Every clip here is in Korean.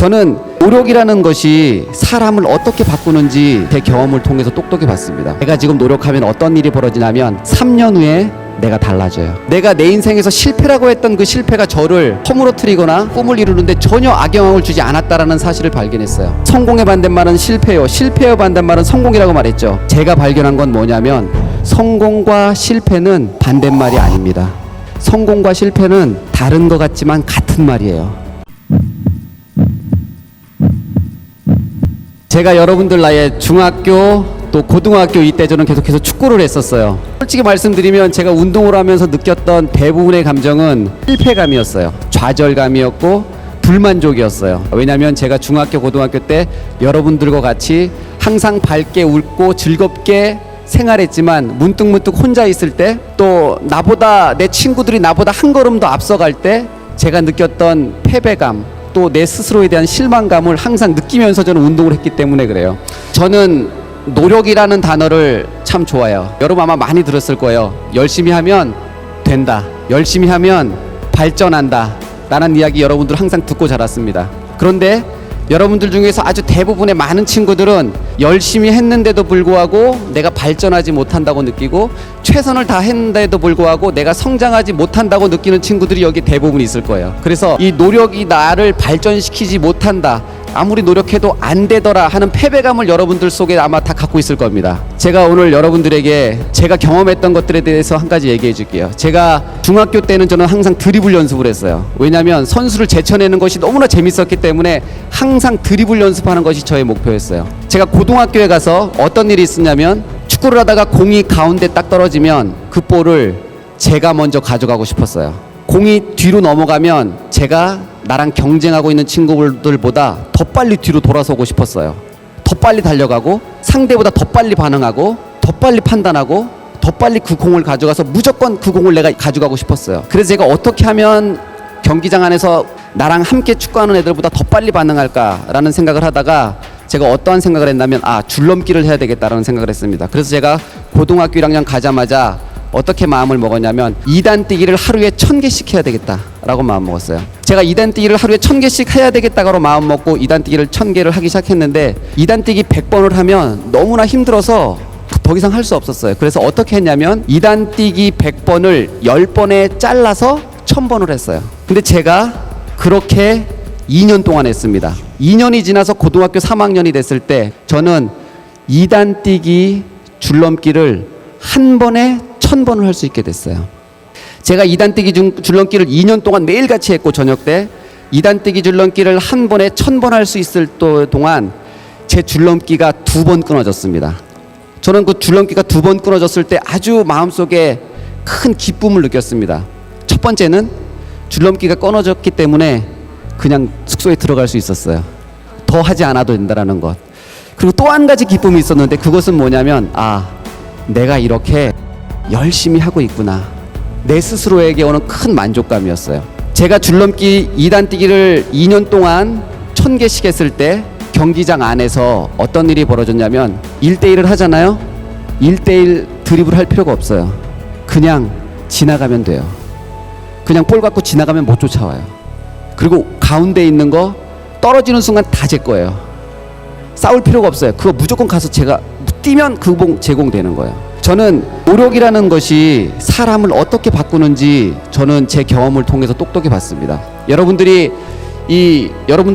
저는 노력이라는 것이 사람을 어떻게 바꾸는지 제 경험을 통해서 똑똑히 봤습니다. 내가 지금 노력하면 어떤 일이 벌어지냐면 3년 후에 내가 달라져요. 내가 내 인생에서 실패라고 했던 그 실패가 저를 허물어뜨리거나 꿈을 이루는데 전혀 악영향을 주지 않았다라는 사실을 발견했어요. 성공의 반대말은 실패요, 실패의 반대말은 성공이라고 말했죠. 제가 발견한 건 뭐냐면 성공과 실패는 반대말이 아닙니다. 성공과 실패는 다른 것 같지만 같은 말이에요. 제가 여러분들 나이에 중학교 또 고등학교 이때 저는 계속해서 축구를 했었어요. 솔직히 말씀드리면 제가 운동을 하면서 느꼈던 대부분의 감정은 실패감이었어요. 좌절감이었고 불만족이었어요. 왜냐하면 제가 중학교 고등학교 때 여러분들과 같이 항상 밝게 웃고 즐겁게 생활했지만 문득문득 혼자 있을 때, 또 나보다 내 친구들이 나보다 한 걸음 더 앞서갈 때 제가 느꼈던 패배감, 또 내 스스로에 대한 실망감을 항상 느끼면서 저는 운동을 했기 때문에 그래요. 저는 노력이라는 단어를 참 좋아해요. 여러분 아마 많이 들었을 거예요. 열심히 하면 된다, 열심히 하면 발전한다 라는 이야기 여러분들 항상 듣고 자랐습니다. 그런데 여러분들 중에서 아주 대부분의 많은 친구들은 열심히 했는데도 불구하고 내가 발전하지 못한다고 느끼고, 최선을 다했는데도 불구하고 내가 성장하지 못한다고 느끼는 친구들이 여기 대부분 있을 거예요. 그래서 이 노력이 나를 발전시키지 못한다, 아무리 노력해도 안 되더라 하는 패배감을 여러분들 속에 아마 다 갖고 있을 겁니다. 제가 오늘 여러분들에게 제가 경험했던 것들에 대해서 한 가지 얘기해 줄게요. 제가 중학교 때는 저는 항상 드리블 연습을 했어요. 왜냐하면 선수를 제쳐내는 것이 너무나 재밌었기 때문에 항상 드리블 연습하는 것이 저의 목표였어요. 제가 고등학교에 가서 어떤 일이 있었냐면, 축구를 하다가 공이 가운데 딱 떨어지면 그 볼을 제가 먼저 가져가고 싶었어요. 공이 뒤로 넘어가면 제가 나랑 경쟁하고 있는 친구들보다 더 빨리 뒤로 돌아서고 싶었어요. 더 빨리 달려가고 상대보다 더 빨리 반응하고 더 빨리 판단하고 더 빨리 그 공을 가져가서 무조건 그 공을 내가 가져가고 싶었어요. 그래서 제가 어떻게 하면 경기장 안에서 나랑 함께 축구하는 애들보다 더 빨리 반응할까라는 생각을 하다가 제가 어떠한 생각을 했냐면, 줄넘기를 해야 되겠다라는 생각을 했습니다. 그래서 제가 고등학교 1학년 가자마자 어떻게 마음을 먹었냐면 2단 뛰기를 하루에 1000개씩 해야 되겠다라고 마음 먹었어요. 제가 2단 뛰기를 하루에 1000개씩 해야 되겠다고 마음 먹고 2단 뛰기를 1000개를 하기 시작했는데, 2단 뛰기 100번을 하면 너무나 힘들어서 더 이상 할 수 없었어요. 그래서 어떻게 했냐면 2단 뛰기 100번을 10번에 잘라서 1000번을 했어요. 근데 제가 그렇게 2년 동안 했습니다. 2년이 지나서 고등학교 3학년이 됐을 때 저는 2단 뛰기 줄넘기를 한 번에 1000번을 할 수 있게 됐어요. 제가 2단 뛰기 줄넘기를 2년 동안 매일같이 했고, 저녁 때 2단 뛰기 줄넘기를 한 번에 1000번 할 수 있을 동안 제 줄넘기가 2번 끊어졌습니다. 저는 그 줄넘기가 2번 끊어졌을 때 아주 마음속에 큰 기쁨을 느꼈습니다. 첫 번째는 줄넘기가 끊어졌기 때문에 그냥 숙소에 들어갈 수 있었어요. 더 하지 않아도 된다는 것. 그리고 또 한 가지 기쁨이 있었는데, 그것은 뭐냐면 내가 이렇게 열심히 하고 있구나, 내 스스로에게 오는 큰 만족감이었어요. 제가 줄넘기 2단 뛰기를 2년 동안 1000개씩 했을 때 경기장 안에서 어떤 일이 벌어졌냐면, 1대1을 하잖아요. 1대1 드리블 할 필요가 없어요. 그냥 지나가면 돼요. 그냥 볼 갖고 지나가면 못 쫓아와요. 그리고 가운데 있는 거 떨어지는 순간 다 제 거예요. 싸울 필요가 없어요. 그거 무조건 가서 제가 뛰면 그 공 제공되는 거예요. 저는 노력이라는 것이 사람을 어떻게 바꾸는지 저는 제 경험을 통해서 똑똑히 봤습니다. 여러분들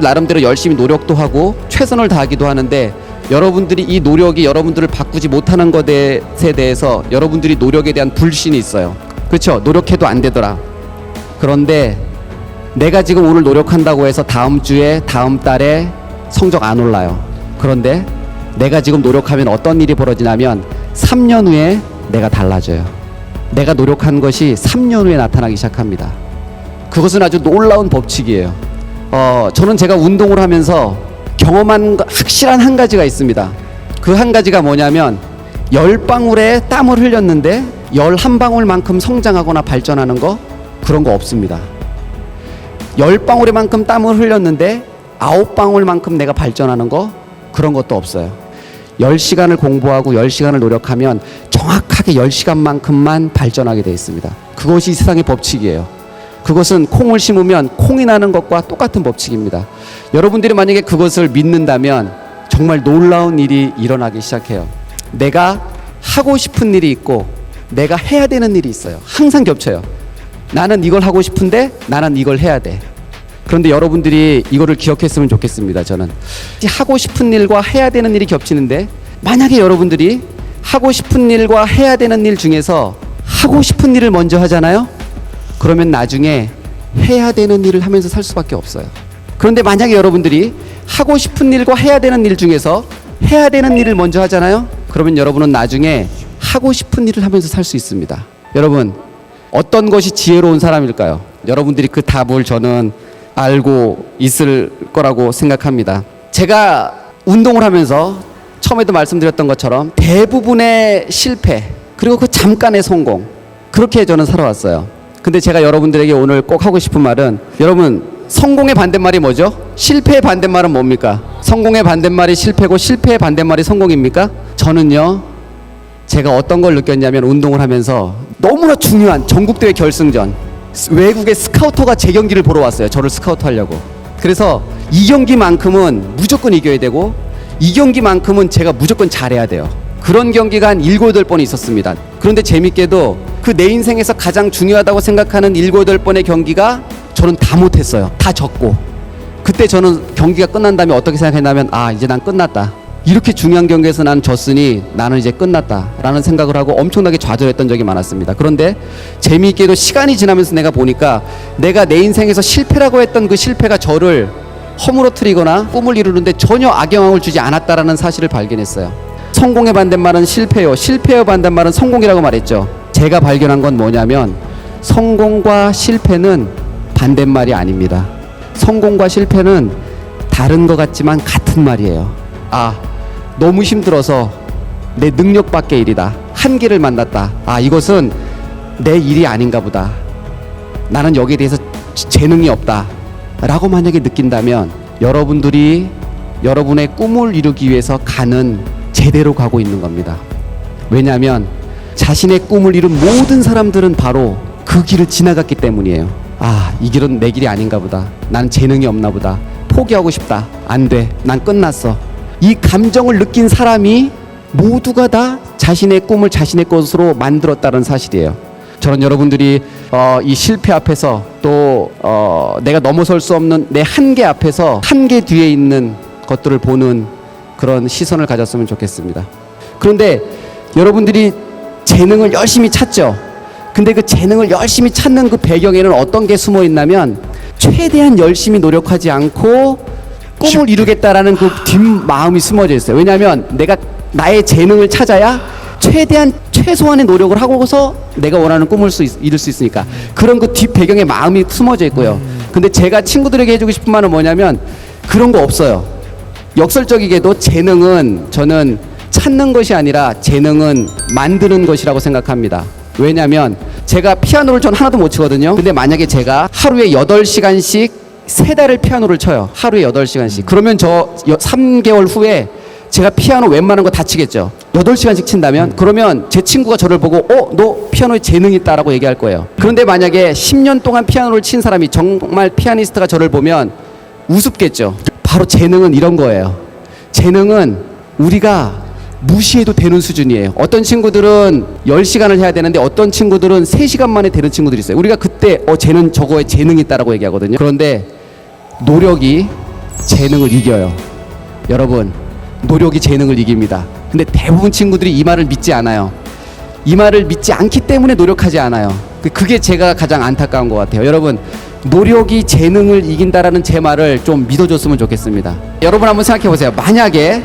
나름대로 열심히 노력도 하고 최선을 다하기도 하는데, 여러분들이 이 노력이 여러분들을 바꾸지 못하는 것에 대해서 여러분들이 노력에 대한 불신이 있어요. 그렇죠? 노력해도 안 되더라. 그런데 내가 지금 오늘 노력한다고 해서 다음 주에 다음 달에 성적 안 올라요. 그런데 내가 지금 노력하면 어떤 일이 벌어지냐면 3년 후에 내가 달라져요. 내가 노력한 것이 3년 후에 나타나기 시작합니다. 그것은 아주 놀라운 법칙이에요. 저는 제가 운동을 하면서 경험한 확실한 한 가지가 있습니다. 그 한 가지가 뭐냐면, 10방울의 땀을 흘렸는데 11방울만큼 성장하거나 발전하는 거, 그런 거 없습니다. 10방울의 만큼 땀을 흘렸는데 9방울만큼 내가 발전하는 거, 그런 것도 없어요. 10시간을 공부하고 10시간을 노력하면 정확하게 10시간만큼만 발전하게 되어 있습니다. 그것이 세상의 법칙이에요. 그것은 콩을 심으면 콩이 나는 것과 똑같은 법칙입니다. 여러분들이 만약에 그것을 믿는다면 정말 놀라운 일이 일어나기 시작해요. 내가 하고 싶은 일이 있고 내가 해야 되는 일이 있어요. 항상 겹쳐요. 나는 이걸 하고 싶은데 나는 이걸 해야 돼. 그런데 여러분들이 이거를 기억했으면 좋겠습니다. 저는 하고 싶은 일과 해야 되는 일이 겹치는데, 만약에 여러분들이 하고 싶은 일과 해야 되는 일 중에서 하고 싶은 일을 먼저 하잖아요. 그러면 나중에 해야 되는 일을 하면서 살 수밖에 없어요. 그런데 만약에 여러분들이 하고 싶은 일과 해야 되는 일 중에서 해야 되는 일을 먼저 하잖아요. 그러면 여러분은 나중에 하고 싶은 일을 하면서 살 수 있습니다. 여러분, 어떤 것이 지혜로운 사람일까요? 여러분들이 그 답을 저는 알고 있을 거라고 생각합니다. 제가 운동을 하면서 처음에도 말씀드렸던 것처럼 대부분의 실패, 그리고 그 잠깐의 성공, 그렇게 저는 살아왔어요. 근데 제가 여러분들에게 오늘 꼭 하고 싶은 말은, 여러분, 성공의 반대말이 뭐죠? 실패의 반대말은 뭡니까? 성공의 반대말이 실패고 실패의 반대말이 성공입니까? 저는요, 제가 어떤 걸 느꼈냐면, 운동을 하면서 너무나 중요한 전국대회 결승전, 외국의 스카우터가 제 경기를 보러 왔어요. 저를 스카우트 하려고. 그래서 이 경기만큼은 무조건 이겨야 되고, 이 경기만큼은 제가 무조건 잘해야 돼요. 그런 경기가 한 7, 8번이 있었습니다. 그런데 재밌게도 그 내 인생에서 가장 중요하다고 생각하는 7, 8번의 경기가 저는 다 못했어요. 다 졌고. 그때 저는 경기가 끝난 다음에 어떻게 생각했냐면, 아, 이제 난 끝났다. 이렇게 중요한 경기에서 난 졌으니 나는 이제 끝났다 라는 생각을 하고 엄청나게 좌절했던 적이 많았습니다. 그런데 재미있게도 시간이 지나면서 내가 보니까 내가 내 인생에서 실패라고 했던 그 실패가 저를 허물어뜨리거나 꿈을 이루는데 전혀 악영향을 주지 않았다라는 사실을 발견했어요. 성공의 반대말은 실패요, 실패의 반대말은 성공이라고 말했죠. 제가 발견한 건 뭐냐면, 성공과 실패는 반대말이 아닙니다. 성공과 실패는 다른 것 같지만 같은 말이에요. 아, 너무 힘들어서 내 능력 밖의 일이다. 한계를 만났다. 아, 이것은 내 일이 아닌가 보다. 나는 여기에 대해서 재능이 없다 라고 만약에 느낀다면, 여러분들이 여러분의 꿈을 이루기 위해서 가는 제대로 가고 있는 겁니다. 왜냐하면 자신의 꿈을 이룬 모든 사람들은 바로 그 길을 지나갔기 때문이에요. 아, 이 길은 내 길이 아닌가 보다. 난 재능이 없나 보다. 포기하고 싶다. 안 돼. 난 끝났어. 이 감정을 느낀 사람이 모두가 다 자신의 꿈을 자신의 것으로 만들었다는 사실이에요. 저는 여러분들이 이 실패 앞에서 또 내가 넘어설 수 없는 내 한계 앞에서 한계 뒤에 있는 것들을 보는 그런 시선을 가졌으면 좋겠습니다. 그런데 여러분들이 재능을 열심히 찾죠. 근데 그 재능을 열심히 찾는 그 배경에는 어떤 게 숨어 있냐면, 최대한 열심히 노력하지 않고 꿈을 이루겠다라는 그 뒷마음이 숨어져 있어요. 왜냐하면 내가 나의 재능을 찾아야 최대한 최소한의 노력을 하고서 내가 원하는 꿈을 이룰 수 있으니까, 그런 그 뒷 배경에 마음이 숨어져 있고요. 근데 제가 친구들에게 해주고 싶은 말은 뭐냐면, 그런 거 없어요. 역설적이게도 재능은 저는 찾는 것이 아니라 재능은 만드는 것이라고 생각합니다. 왜냐하면 제가 피아노를 전 하나도 못 치거든요. 근데 만약에 제가 하루에 8시간씩 3달을 피아노를 쳐요. 하루에 8시간씩. 그러면 저 3개월 후에 제가 피아노 웬만한 거 다 치겠죠. 8시간씩 친다면, 그러면 제 친구가 저를 보고 너 피아노에 재능이 있다라고 얘기할 거예요. 그런데 만약에 10년 동안 피아노를 친 사람이, 정말 피아니스트가 저를 보면 우습겠죠. 바로 재능은 이런 거예요. 재능은 우리가 무시해도 되는 수준이에요. 어떤 친구들은 10시간을 해야 되는데 어떤 친구들은 3시간 만에 되는 친구들이 있어요. 우리가 그때 쟤는 저거에 재능이 있다라고 얘기하거든요. 그런데 노력이 재능을 이겨요. 여러분, 노력이 재능을 이깁니다. 근데 대부분 친구들이 이 말을 믿지 않아요. 이 말을 믿지 않기 때문에 노력하지 않아요. 그게 제가 가장 안타까운 것 같아요. 여러분, 노력이 재능을 이긴다라는 제 말을 좀 믿어줬으면 좋겠습니다. 여러분 한번 생각해 보세요. 만약에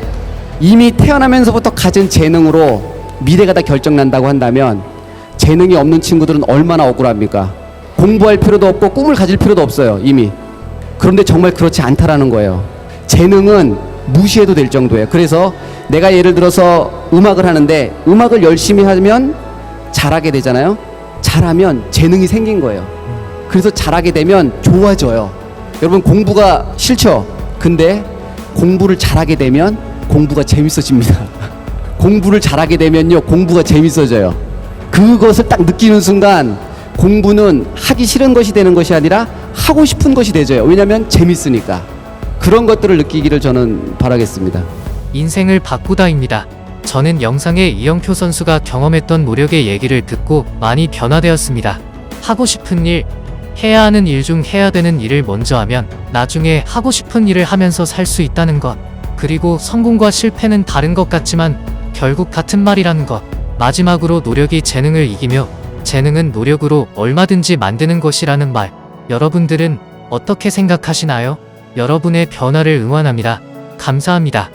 이미 태어나면서부터 가진 재능으로 미래가 다 결정난다고 한다면, 재능이 없는 친구들은 얼마나 억울합니까? 공부할 필요도 없고 꿈을 가질 필요도 없어요, 이미. 그런데 정말 그렇지 않다라는 거예요. 재능은 무시해도 될 정도예요. 그래서 내가 예를 들어서 음악을 하는데, 음악을 열심히 하면 잘하게 되잖아요. 잘하면 재능이 생긴 거예요. 그래서 잘하게 되면 좋아져요. 여러분, 공부가 싫죠? 근데 공부를 잘하게 되면 공부가 재밌어집니다. 공부를 잘하게 되면요, 공부가 재밌어져요. 그것을 딱 느끼는 순간 공부는 하기 싫은 것이 되는 것이 아니라 하고 싶은 것이 되져요. 왜냐하면 재밌으니까. 그런 것들을 느끼기를 저는 바라겠습니다. 인생을 바꾸다입니다. 저는 영상에 이영표 선수가 경험했던 노력의 얘기를 듣고 많이 변화되었습니다. 하고 싶은 일, 해야 하는 일 중 해야 되는 일을 먼저 하면 나중에 하고 싶은 일을 하면서 살 수 있다는 것. 그리고 성공과 실패는 다른 것 같지만 결국 같은 말이라는 것. 마지막으로 노력이 재능을 이기며 재능은 노력으로 얼마든지 만드는 것이라는 말. 여러분들은 어떻게 생각하시나요? 여러분의 변화를 응원합니다. 감사합니다.